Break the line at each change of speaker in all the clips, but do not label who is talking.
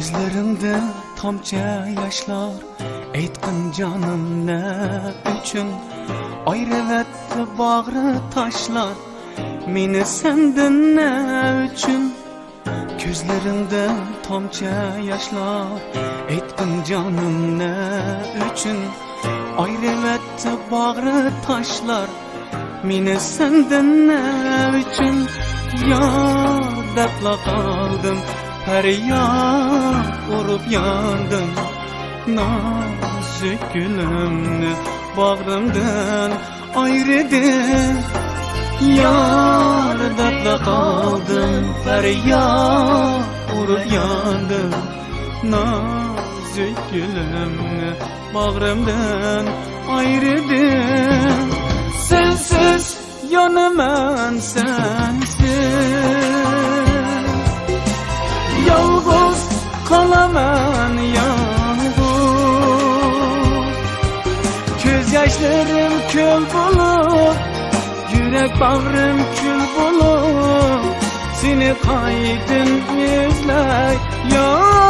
Gözlerimde tomça yaşlar, aytqin canım ne üçün? Ayrılıkta bağrı taşlar, meni senden ne üçün? Gözlerimde tomça yaşlar, aytqin canım ne üçün? Ayrılıkta bağrı taşlar, meni senden ne üçün? Yar depla kaldım, feryat vurup yandım. Nazik gülümni bağrımdan ayırdı. Yar depla kaldım, feryat vurup yandım. Nazik gülümni bağrımdan ayırdı. Sensiz yanımın sensiz, yalnız kalamam yalnız. Göz yaşlarım kül bulup, yürek bağrım kül bulup, seni kaydın izler yar.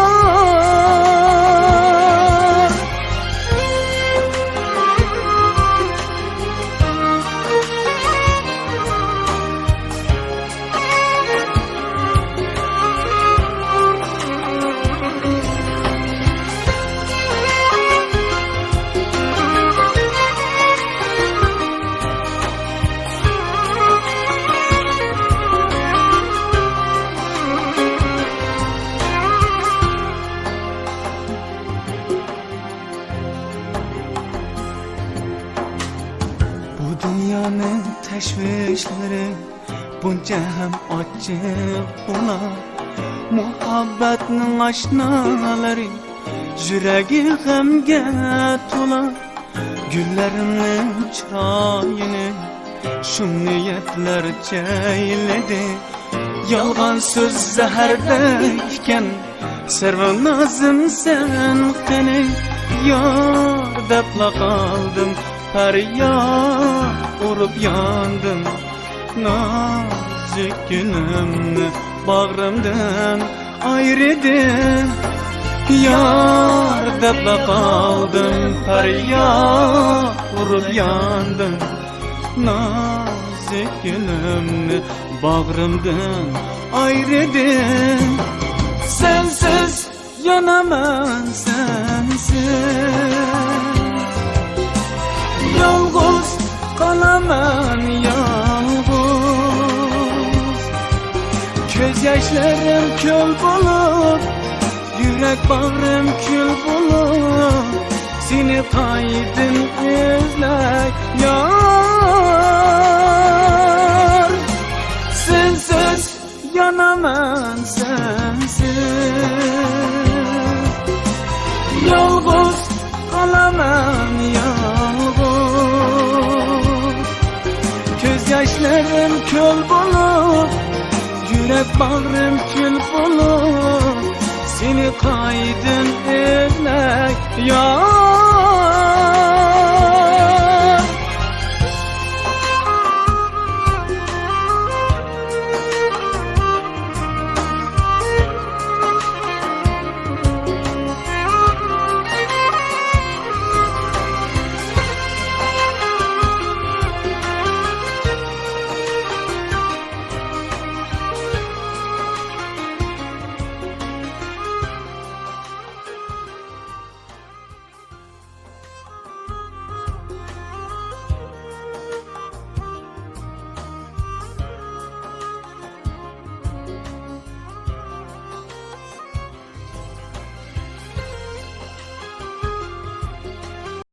Bu dünyanın teşvişleri bunca hem acı buna. Muhabbetinin aşnaları yüreği gemge tola. Güllerinin çırayını şu niyetler ceyledi. Yalgan söz zeherdeyken serve nazım sen kani. Yar depla kaldım, feryat vurup yandım. Nazik gülümni bağrımdan ayırdı. Yar depla kaldım, feryat vurup yandım. Nazik gülümni bağrımdan ayırdı. Sensiz yanamam sensiz, yalnız kalamam yalnız. Göz yaşlarım kül bulup, yürek bağrım kül bulup, seni kaydın izler yar. Sensiz yanamam sensiz, yalnız kalamam yalnız. Göz yaşlarım kül bulup, yürek bağrım kül bulup, seni kaydın izler yar.